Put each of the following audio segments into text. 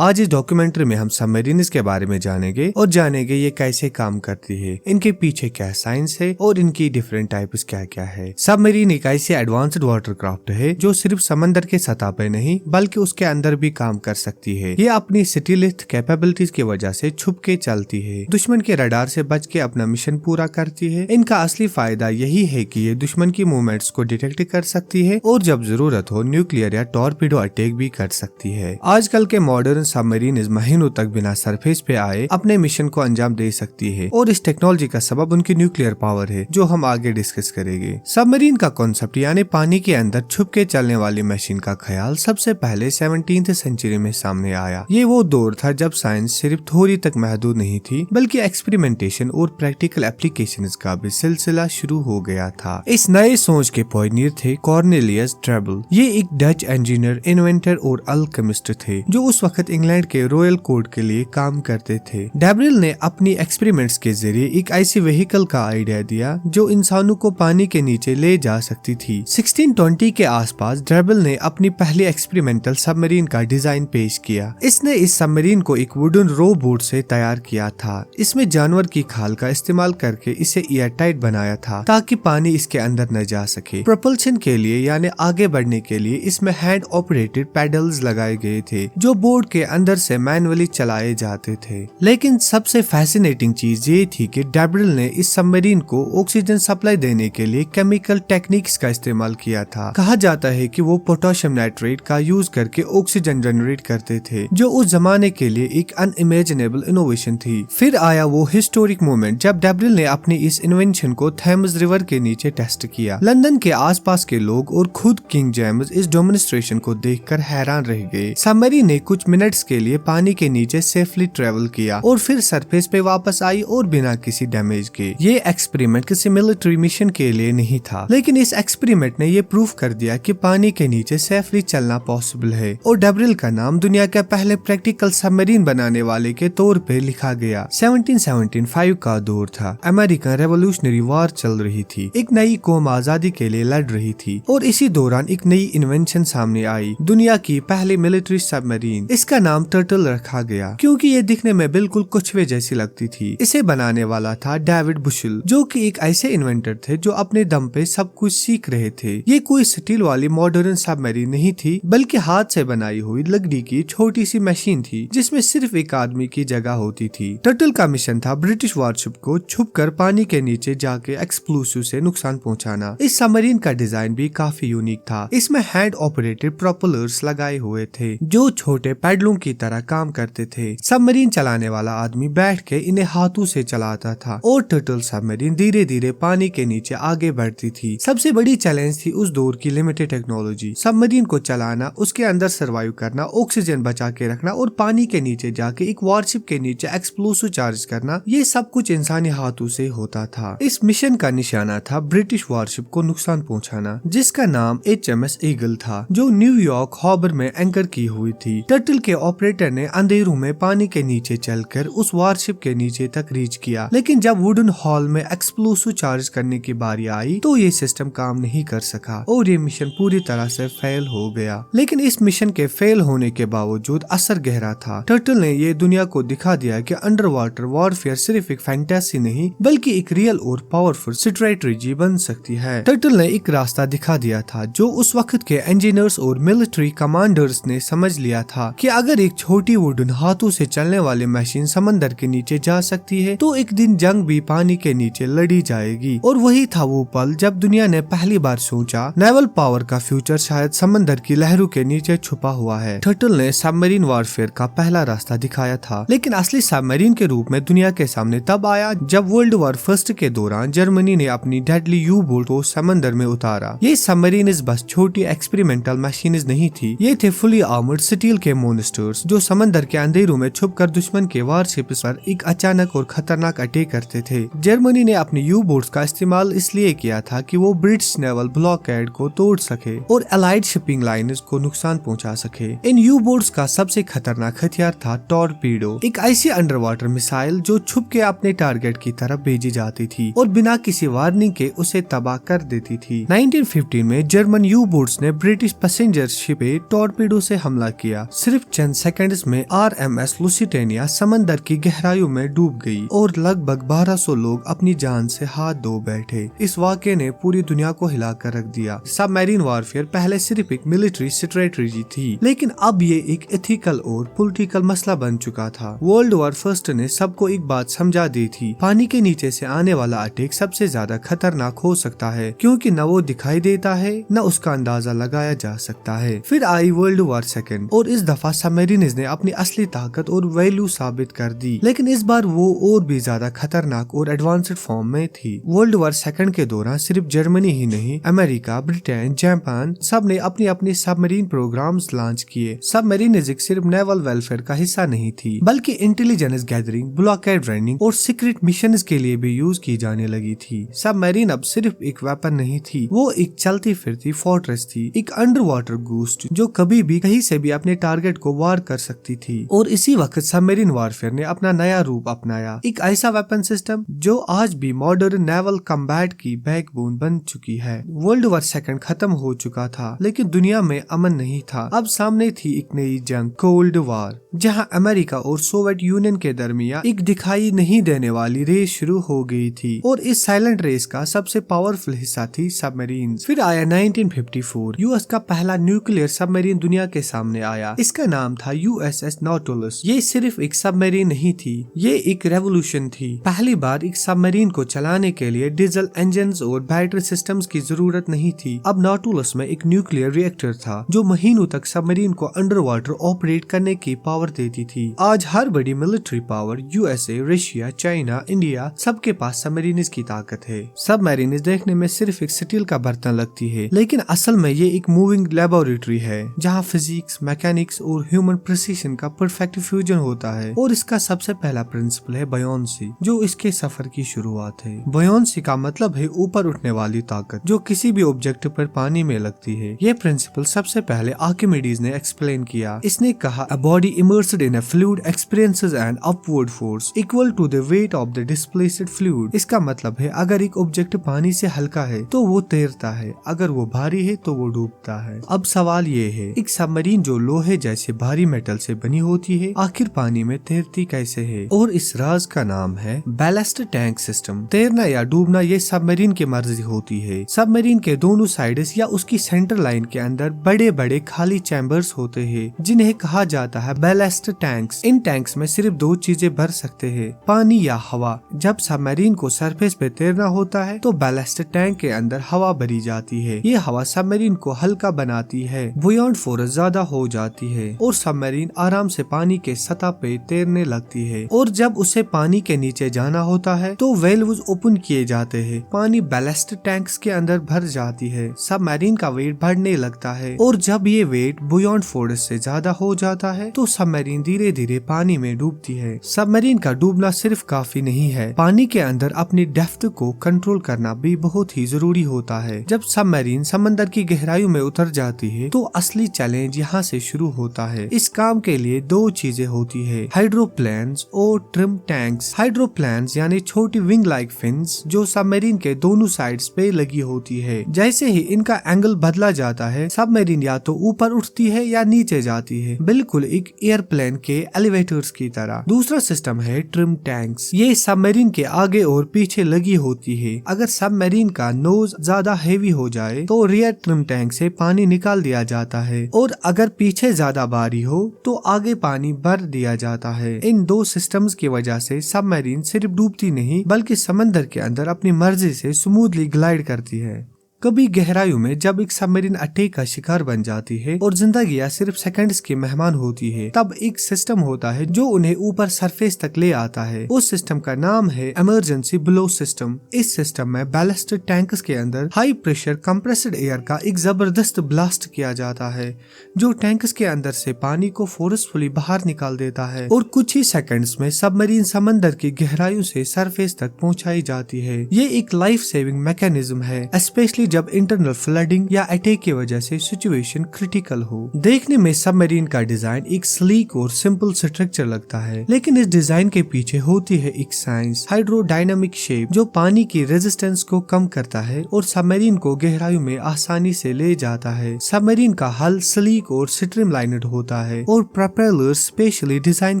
आज इस डॉक्यूमेंट्री में हम सबमरीन्स के बारे में जानेंगे और जानेंगे ये कैसे काम करती है, इनके पीछे क्या साइंस है और इनकी डिफरेंट टाइप्स क्या क्या है। सबमरीन एक ऐसी एडवांस्ड वाटर क्राफ्ट है जो सिर्फ समंदर के सतह पे नहीं बल्कि उसके अंदर भी काम कर सकती है। ये अपनी स्टीलिथ कैपेबिलिटीज की वजह से छुप के चलती है, दुश्मन के रडार से बच के अपना मिशन पूरा करती है। इनका असली फायदा यही है कि ये दुश्मन की मूवमेंट्स को डिटेक्ट कर सकती है और जब जरूरत हो न्यूक्लियर या टॉर्पीडो अटैक भी कर सकती है। आजकल के मॉडर्न सबमरीन महीनों तक बिना सरफेस पे आए अपने मिशन को अंजाम दे सकती है और इस टेक्नोलॉजी का सबब उनकी न्यूक्लियर पावर है, जो हम आगे डिस्कस करेंगे। सबमरीन का कॉन्सेप्ट यानी पानी के अंदर छुप के चलने वाली मशीन का ख्याल सबसे पहले 17th सेंचुरी में सामने आया। ये वो दौर था जब साइंस सिर्फ थ्योरी तक महदूद नहीं थी बल्कि एक्सपेरिमेंटेशन और प्रैक्टिकल एप्लीकेशंस का भी सिलसिला शुरू हो गया था। इस नए सोच के पायनियर थे कॉर्नेलियस ड्रेबल। ये एक डच इंजीनियर, इन्वेंटर और अल्केमिस्ट थे जो उस वक्त इंग्लैंड के रॉयल कोर्ट के लिए काम करते थे। ड्रेबल ने अपनी एक्सपेरिमेंट्स के जरिए एक ऐसी व्हीकल का आइडिया दिया जो इंसानों को पानी के नीचे ले जा सकती थी। 1620 के आसपास ड्रेबल ने अपनी पहली एक्सपेरिमेंटल सबमरीन का डिजाइन पेश किया। इसने इस सबमरीन को एक वुडन रो बोट से तैयार किया था। इसमें जानवर की खाल का इस्तेमाल करके इसे एयर टाइट बनाया था ताकि पानी इसके अंदर न जा सके। प्रोपल्शन के लिए यानी आगे बढ़ने के लिए इसमें हैंड ऑपरेटेड पैडल्स लगाए गए थे जो बोट के अंदर से मैनुअली चलाए जाते थे। लेकिन सबसे फैसिनेटिंग चीज ये थी कि ड्रेबल ने इस सबमरीन को ऑक्सीजन सप्लाई देने के लिए केमिकल टेक्निक्स का इस्तेमाल किया था। कहा जाता है कि वो पोटेशियम नाइट्रेट का यूज करके ऑक्सीजन जनरेट करते थे, जो उस जमाने के लिए एक अनइमेजिनेबल इनोवेशन थी। फिर आया वो हिस्टोरिक मोमेंट जब ड्रेबल ने अपनी इस इन्वेंशन को थेम्स रिवर के नीचे टेस्ट किया। लंदन के आसपास के लोग और खुद किंग जेम्स इस डेमोन्स्ट्रेशन को देखकर हैरान रह गए। सबमरीन ने कुछ मिनट्स के लिए पानी के नीचे सेफली ट्रेवल किया और फिर सरफेस पे वापस आई और बिना किसी डैमेज के। ये एक्सपेरिमेंट किसी मिलिट्री मिशन के लिए नहीं था, लेकिन इस एक्सपेरिमेंट ने ये प्रूफ कर दिया कि पानी के नीचे सेफली चलना पॉसिबल है और ड्रेबल का नाम दुनिया के पहले प्रैक्टिकल सबमरीन बनाने वाले के तौर पे लिखा गया। 1775 का दौर था। अमेरिकन रेवोल्यूशनरी वॉर चल रही थी। एक नई कौम आजादी के लिए लड़ रही थी और इसी दौरान एक नई इन्वेंशन सामने आई, दुनिया की पहली मिलिट्री सबमरीन। इसका नाम टर्टल रखा गया क्योंकि ये दिखने में बिल्कुल कछुए जैसी लगती थी। इसे बनाने वाला था डेविड बुशेल, जो कि एक ऐसे इन्वेंटर थे जो अपने दम पे सब कुछ सीख रहे थे। ये कोई स्टील वाली मॉडर्न सबमरीन नहीं थी बल्कि हाथ से बनाई हुई लकड़ी की छोटी सी मशीन थी जिसमें सिर्फ एक आदमी की जगह होती थी। टर्टल का मिशन था ब्रिटिश वॉरशिप को छुपकर पानी के नीचे जाके एक्सप्लोसिव से नुकसान पहुंचाना। इस सबमरीन का डिजाइन भी काफी यूनिक था। इसमें हैंड ऑपरेटेड प्रोपेलर्स लगाए हुए थे जो छोटे पैडलों की तरह काम करते थे। सबमरीन चलाने वाला आदमी बैठ के इन्हें हाथों से चलाता था और टर्टल सबमरीन धीरे धीरे पानी के नीचे आगे बढ़ती थी। सबसे बड़ी चैलेंज थी उस दौर की लिमिटेड टेक्नोलॉजी। सबमरीन को चलाना, उसके अंदर सर्वाइव करना, ऑक्सीजन बचा के रखना और पानी के नीचे जाके एक वॉरशिप के नीचे एक्सप्लोसिव चार्ज करना, ये सब कुछ इंसानी हाथों से होता था। इस मिशन का निशाना था ब्रिटिश वॉरशिप को नुकसान पहुंचाना, जिसका नाम HMS ईगल था, जो न्यूयॉर्क हार्बर में एंकर की हुई थी। टर्टल के ऑपरेटर ने अंधेरों में पानी के नीचे चलकर उस वॉरशिप के नीचे तक रीच किया, लेकिन जब वुडन हॉल में एक्सप्लोसिव चार्ज करने की बारी आई तो ये सिस्टम काम नहीं कर सका और ये मिशन पूरी तरह से फेल हो गया। लेकिन इस मिशन के फेल होने के बावजूद असर गहरा था। टर्टल ने ये दुनिया को दिखा दिया कि अंडर वाटर वॉरफेयर सिर्फ एक फैंटेसी नहीं बल्कि एक रियल और पावरफुल स्ट्रेटजी बन सकती है। टर्टल ने एक रास्ता दिखा दिया था जो उस वक्त के इंजीनियर्स और मिलिट्री कमांडर्स ने समझ लिया था कि अगर एक छोटी वुडन हाथों से चलने वाली मशीन समंदर के नीचे जा सकती है तो एक दिन जंग भी पानी के नीचे लड़ी जाएगी। और वही था वो पल जब दुनिया ने पहली बार सोचा नेवल पावर का फ्यूचर शायद समंदर की लहरों के नीचे छुपा हुआ है। टर्टल ने सबमरीन वॉरफेयर का पहला रास्ता दिखाया था, लेकिन असली सबमरीन के रूप में दुनिया के सामने तब आया जब वर्ल्ड वॉर फर्स्ट के दौरान जर्मनी ने अपनी डेडली यू बोट को समंदर में उतारा। ये सबमरीन बस छोटी एक्सपेरिमेंटल मशीन नहीं थी, ये थे फुली आर्मर्ड स्टील के मॉन्स्टर्स जो समंदर के अंधेरों में छुपकर दुश्मन के वॉरशिप्स पर एक अचानक और खतरनाक अटैक करते थे। जर्मनी ने अपनी यू बोट्स का इस्तेमाल इसलिए किया था कि वो ब्रिटिश नेवल ब्लॉकेड को तोड़ सके और अलाइड शिपिंग लाइनर्स को नुकसान पहुंचा सके। इन यू बोट्स का सबसे खतरनाक हथियार था टॉर्पीडो, एक ऐसी अंडर वाटर मिसाइल जो छुप के अपने टारगेट की तरफ भेजी जाती थी और बिना किसी वार्निंग के उसे तबाह कर देती थी। 1915 में जर्मन यू बोट्स ने ब्रिटिश पैसेंजर शिप पे टॉर्पीडो से हमला किया। सिर्फ चंद सेकंड्स में RMS लुसिटेनिया समंदर की गहराइयों में डूब गई और लगभग 1200 लोग अपनी जान से हाथ धो बैठे। इस वाक़ये ने पूरी दुनिया को हिलाकर रख दिया। सबमरीन वॉरफेयर पहले सिर्फ एक मिलिट्री स्ट्रेटजी थी, लेकिन अब ये एक एथिकल और पॉलिटिकल मसला बन चुका था। वर्ल्ड वॉर फर्स्ट ने सबको एक बात समझा दी थी, पानी के नीचे से आने वाला अटैक सबसे ज्यादा खतरनाक हो सकता है, क्योंकि न वो दिखाई देता है न उसका अंदाजा लगाया जा सकता है। फिर आई वर्ल्ड वॉर सेकंड और इस दफा सबमरीन्स ने अपनी असली ताकत और वैल्यू साबित कर दी, लेकिन इस बार वो और भी ज्यादा खतरनाक और एडवांस्ड फॉर्म में थी। वर्ल्ड वॉर सेकंड के दौरान सिर्फ जर्मनी ही नहीं, अमेरिका, ब्रिटेन, जापान सब ने अपनी अपनी सबमरीन प्रोग्राम्स लॉन्च किए। सबमरीनिज्म सिर्फ नेवल वेलफेयर का हिस्सा नहीं थी, बल्कि इंटेलिजेंस गैदरिंग, ब्लॉकेड रनिंग और सीक्रेट मिशंस के लिए भी यूज की जाने लगी थी। सबमरीन अब सिर्फ एक वेपन नहीं थी, वो एक चलती फिरती फोर्ट्रेस थी, एक अंडर वाटर गोस्ट जो कभी भी कहीं से भी अपने टारगेट को वार कर सकती थी। और इसी वक्त सबमरीन वॉरफेयर ने अपना नया रूप अपनाया, एक ऐसा वेपन सिस्टम जो आज भी मॉडर्न नेवल कम्बैट की बैकबोन बन चुकी है। वर्ल्ड वॉर सेकंड खत्म हो चुका था, लेकिन दुनिया में अमन नहीं था। अब सामने थी एक नई जंग, कोल्ड वॉर, जहां अमेरिका और सोवियत यूनियन के दरमियान एक दिखाई नहीं देने वाली रेस शुरू हो गई थी, और इस साइलेंट रेस का सबसे पावरफुल हिस्सा थी सबमरीन। फिर आया 1954, यूएस का पहला न्यूक्लियर सबमरीन दुनिया के सामने आया। इसका नाम था USS नॉटुलस। ये सिर्फ एक सबमरीन नहीं थी, ये एक रेवोल्यूशन थी। पहली बार एक सबमरीन को चलाने के लिए डीजल इंजन्स और बैटरी सिस्टम्स की जरूरत नहीं थी। अब नॉटुलस में एक न्यूक्लियर रिएक्टर था जो महीनों तक सबमरीन को अंडर वाटर ऑपरेट करने की पावर देती थी। आज हर बड़ी military power, USA, Russia, China, India, सबके पास सबमरीन की ताकत है। सबमरीन देखने में सिर्फ एक स्टील का बर्तन लगती है, लेकिन असल में ये एक मूविंग लेबोरेटरी है जहाँ फिजिक्स, मैकेनिक्स और ह्यूमन प्रिसीजन का परफेक्ट फ्यूजन होता है। और इसका सबसे पहला प्रिंसिपल है बयोंसी, जो इसके सफर की शुरुआत है। बयोंसी का मतलब है ऊपर उठने वाली ताकत, जो किसी भी ऑब्जेक्ट पर पानी में लगती है। ये प्रिंसिपल सबसे पहले आर्किमिडीज ने एक्सप्लेन किया। इसने कहा, a body immersed in a fluid experiences an upward force equal to the weight of the displaced fluid. इसका मतलब है अगर एक ऑब्जेक्ट पानी से हल्का है तो वो तैरता है, अगर वो भारी है तो वो डूबता है। अब सवाल ये है, एक सबमरीन जो लोहे जैसे भारी मेटल से बनी होती है, आखिर पानी में तैरती कैसे है? और इस राज का नाम है बैलेस्ट टैंक सिस्टम। तैरना या डूबना ये सबमरीन की मर्जी होती है। सबमरीन के दोनों साइड्स या उसकी सेंटर लाइन के अंदर बड़े बड़े खाली चैम्बर्स होते हैं, जिन्हें कहा जाता है बैलेस्ट टैंक्स। इन टैंक्स में सिर्फ दो चीजें भर सकते हैं, पानी या हवा। जब सबमरीन को सरफेस पे तैरना होता है तो बैलेस्ट टैंक के अंदर हवा भरी जाती है। ये हवा सबमरीन को हल्का बनाती है, बुयांट फोर्स ज्यादा हो जाती है और सबमरीन आराम से पानी के सतह पे तैरने लगती है। और जब उसे पानी के नीचे जाना होता है तो वेल्व्स ओपन किए जाते हैं, पानी बैलेस्ट टैंक्स के अंदर भर जाती है, सबमरीन का वेट बढ़ने लगता है। और जब ये वेट बुयांट फोर्स से ज्यादा हो जाता है तो सबमरीन धीरे धीरे पानी में डूबती है। सबमरीन का डूबना सिर्फ काफी नहीं है, पानी के अंदर अपनी डेप्थ को कंट्रोल करना भी बहुत ही जरूरी होता है। जब सबमरीन समंदर की गहराइयों में उतर जाती है तो असली चैलेंज यहाँ से शुरू होता है। इस काम के लिए दो चीजें होती है, हाइड्रोप्लेन्स और ट्रिम टैंक्स। हाइड्रोप्लेन्स यानी छोटी विंग लाइक फिन्स जो सबमरीन के दोनों साइड्स पे लगी होती है। जैसे ही इनका एंगल बदला जाता है, सबमरीन या तो ऊपर उठती है या नीचे जाती है, बिल्कुल एक एयरप्लेन के एलिवेटर्स की तरह। दूसरा सिस्टम है ट्रिम टैंक्स। ये सबमरीन के आगे और पीछे लगी होती है। अगर सबमरीन का नोज ज्यादा हेवी हो जाए तो रियर ट्रिम टैंक से पानी निकाल दिया जाता है, और अगर पीछे ज्यादा भारी हो तो आगे पानी भर दिया जाता है। इन दो सिस्टम्स की वजह से सबमरीन सिर्फ डूबती नहीं बल्कि समंदर के अंदर अपनी मर्जी से स्मूथली ग्लाइड करती है। कभी गहराइयों में जब एक सबमरीन अटैक का शिकार बन जाती है और जिंदगी या सिर्फ सेकंड्स की मेहमान होती है, तब एक सिस्टम होता है जो उन्हें ऊपर सरफेस तक ले आता है। उस सिस्टम का नाम है इमरजेंसी ब्लो सिस्टम। इस सिस्टम में बैलेस्ट टैंक्स के अंदर हाई प्रेशर कंप्रेस्ड एयर का एक जबरदस्त ब्लास्ट किया जाता है, जो टैंक्स के अंदर से पानी को फोर्सफुली बाहर निकाल देता है, और कुछ ही सेकंड्स में सबमरीन समंदर की गहराइयों से सरफेस तक पहुंचाई जाती है। ये एक लाइफ सेविंग मैकेनिज्म है, स्पेशली जब इंटरनल फ्लडिंग या अटैक की वजह से सिचुएशन क्रिटिकल हो। देखने में सबमरीन का डिजाइन एक स्लीक और सिंपल स्ट्रक्चर लगता है, लेकिन इस डिजाइन के पीछे होती है एक साइंस, हाइड्रोडायनामिक शेप जो पानी की रेजिस्टेंस को कम करता है और सबमरीन को गहराइयों में आसानी से ले जाता है। सबमरीन का हल स्लीक और स्ट्रीमलाइन्ड होता है और प्रोपेलर्स स्पेशली डिजाइन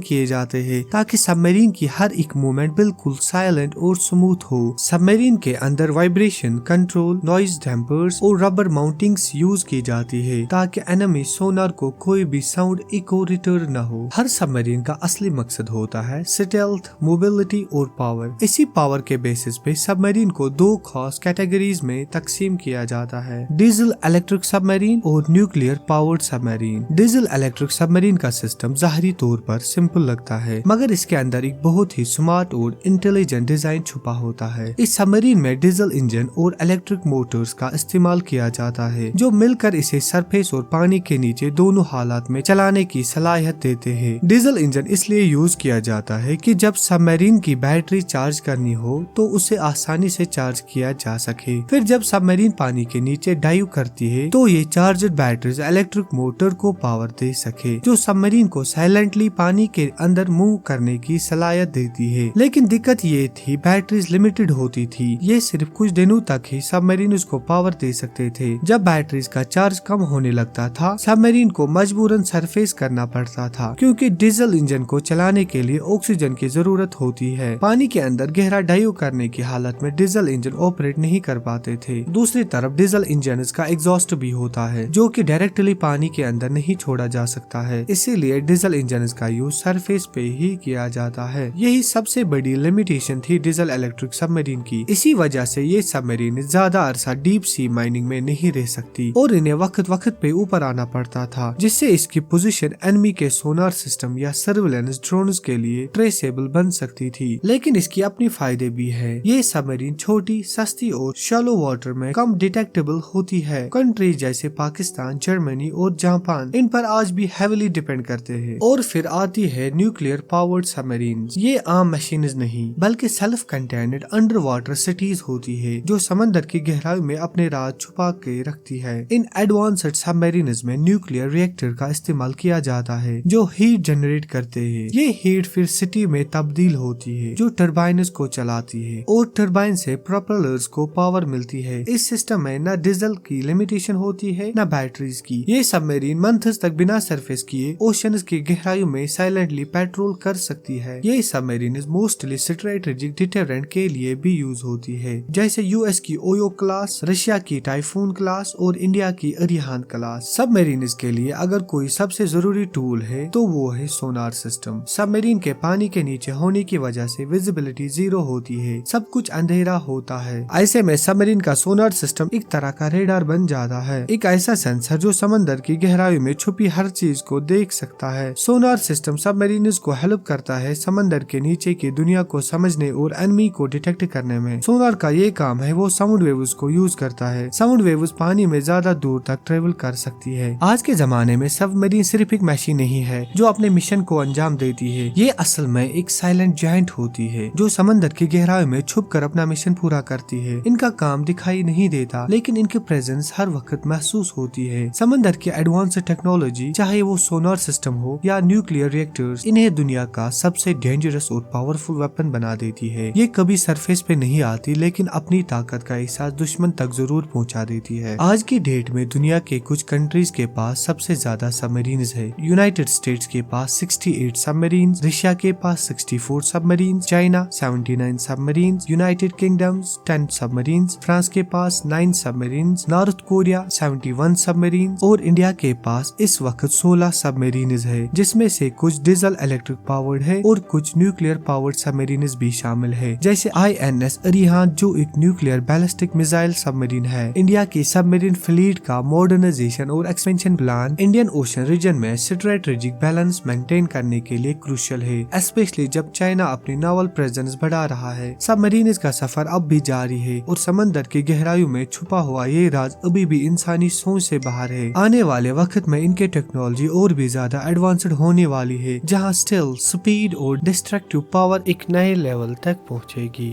किए जाते हैं ताकि सबमरीन की हर एक मूवमेंट बिल्कुल साइलेंट और स्मूथ हो। सबमरीन के अंदर वाइब्रेशन कंट्रोल, नॉइज डैम्पर्स और रबर माउंटिंग्स यूज की जाती है ताकि एनिमी सोनार को कोई भी साउंड इको रिटर्न न हो। हर सबमरीन का असली मकसद होता है स्टेल्थ, मोबिलिटी और पावर। इसी पावर के बेसिस पे सबमरीन को दो खास कैटेगरीज में तकसीम किया जाता है, डीजल इलेक्ट्रिक सबमरीन और nuclear powered submarine. Diesel electric submarine का सिस्टम ज़ाहिरी तौर पर सिंपल लगता है, मगर इसके अंदर एक बहुत ही स्मार्ट और इंटेलिजेंट डिजाइन छुपा होता है। इस सबमरीन में डीजल इंजन और इलेक्ट्रिक मोटर्स का इस्तेमाल किया जाता है जो मिलकर इसे सरफेस और पानी के नीचे दोनों हालात में चलाने की सलाहियत देते हैं। डीजल इंजन इसलिए यूज किया जाता है कि जब सबमरीन की बैटरी चार्ज करनी हो तो उसे आसानी से चार्ज किया जा सके। फिर जब सबमरीन पानी के नीचे डाइव करती है तो ये चार्जड बैटरीज इलेक्ट्रिक मोटर को पावर दे सके जो सबमरीन को साइलेंटली पानी के अंदर मूव करने की सलाहियत देती है। लेकिन दिक्कत ये थी बैटरीज लिमिटेड होती थी, ये सिर्फ कुछ दिनों तक ही सबमरीन उसको पावर दे सकते थे। जब बैटरीज का चार्ज कम होने लगता था सबमरीन को मजबूरन सरफेस करना पड़ता था क्योंकि डीजल इंजन को चलाने के लिए ऑक्सीजन की जरूरत होती है। पानी के अंदर गहरा डाइव करने की हालत में डीजल इंजन ऑपरेट नहीं कर पाते थे। दूसरी तरफ डीजल इंजन का एग्जॉस्ट भी होता है जो कि डायरेक्टली पानी के अंदर नहीं छोड़ा जा सकता है, इसीलिए डीजल इंजन का यूज सरफेस पे ही किया जाता है। यही सबसे बड़ी लिमिटेशन थी डीजल इलेक्ट्रिक सबमरीन की। इसी वजह से ये सबमरीन ज्यादा अरसा डीप सी माइनिंग में नहीं रह सकती और इन्हें वक्त वक्त पे ऊपर आना पड़ता था, जिससे इसकी पोजीशन एनिमी के सोनार सिस्टम या सर्विलेंस ड्रोन्स के लिए ट्रेसेबल बन सकती थी। लेकिन इसकी अपनी फायदे भी है। ये सबमरीन छोटी, सस्ती और शैलो वाटर में कम डिटेक्टेबल होती है। कंट्रीज जैसे पाकिस्तान, जर्मनी और जापान इन पर आज भी हेविली डिपेंड करते हैं। और फिर आती है न्यूक्लियर पावर्ड सबमरीन। ये आम मशीन्स नहीं बल्कि self contained under water cities होती है जो समंदर की गहराई में अपने राज छुपा के रखती है। इन एडवांस्ड सबमरीन में न्यूक्लियर रिएक्टर का इस्तेमाल किया जाता है जो हीट जनरेट करते हैं। ये हीट फिर सिटी में तब्दील होती है जो टर्बाइन्स को चलाती है और टर्बाइन से प्रोपेलर्स को पावर मिलती है। इस सिस्टम में न डीजल की लिमिटेशन होती है न बैटरीज की। ये सबमरीन मंथ्स तक बिना सरफेस किए ओशंस की गहराइयों में साइलेंटली पेट्रोल कर सकती है। ये सबमरीन मोस्टली स्ट्रेटेजिक डिटरेंट के लिए भी यूज होती है, जैसे यूएस की ओयो क्लास, रशिया की टाइफून क्लास और इंडिया की अरिहान क्लास। सबमरीन के लिए अगर कोई सबसे जरूरी टूल है तो वो है सोनार सिस्टम। सबमरीन के पानी के नीचे होने की वजह से विजिबिलिटी जीरो होती है, सब कुछ अंधेरा होता है। ऐसे में सबमरीन का सोनार सिस्टम एक तरह का रेडार बन जाता है, एक ऐसा सेंसर जो समंदर की गहराई में छुपी हर चीज को देख सकता है। सोनार सिस्टम सबमरीन को हेल्प करता है समंदर के नीचे की दुनिया को समझने और एनिमी को डिटेक्ट करने में। सोनार का ये काम है वो साउंड वेव्स को यूज करता है। साउंड वेव्स पानी में ज्यादा दूर तक ट्रेवल कर सकती है। आज के जमाने में सबमरीन सिर्फ एक मशीन नहीं है जो अपने मिशन को अंजाम देती है, ये असल में एक साइलेंट जायंट होती है जो समंदर की गहराई में छुपकर अपना मिशन पूरा करती है। इनका काम दिखाई नहीं देता लेकिन इनकी प्रेजेंस हर वक्त महसूस होती है। समंदर की एडवांस टेक्नोलॉजी, चाहे वो सोनार सिस्टम हो या न्यूक्लियर रिएक्टर्स, इन्हें दुनिया का सबसे डेंजरस और पावरफुल वेपन बना देती है। ये कभी सरफेस पे नहीं आती लेकिन अपनी ताकत का एहसास दुश्मन तक जरूर पहुंचा देती है। आज की डेट में दुनिया के कुछ कंट्रीज के पास सबसे ज्यादा सबमरीन है। यूनाइटेड स्टेट्स के पास 68 सबमरीन, रशिया के पास 64 submarine, China 79 submarine, United kingdom 10 submarine, France के पास 9 सबमरीन, नॉर्थ कोरिया 71 सबमरीन और इंडिया के पास इस वक्त 16 सबमरीन है, जिसमें से कुछ डीजल इलेक्ट्रिक पावर्ड है और कुछ न्यूक्लियर पावर्ड सबमरीन भी शामिल है, जैसे INS अरिहान जो एक न्यूक्लियर बैलिस्टिक मिसाइल सबमरीन है। इंडिया की सबमरीन फ्लीट का मॉडर्नाइजेशन और expansion plan Indian Ocean region में स्ट्रेटेजिक बैलेंस मेंटेन करने के लिए क्रूशियल है, स्पेशली जब चाइना अपनी नावल प्रेजेंस बढ़ा रहा है। सबमरीन का सफर अब भी जारी है और समंदर की गहराइयों में छुपा हुआ ये राज अभी भी इंसानी सोच से बाहर है। आने वाले वक्त में इनके टेक्नोलॉजी और भी ज्यादा एडवांस्ड होने वाली है, जहां स्टिल स्पीड और डिस्ट्रक्टिव पावर एक नए लेवल तक पहुंचेगी।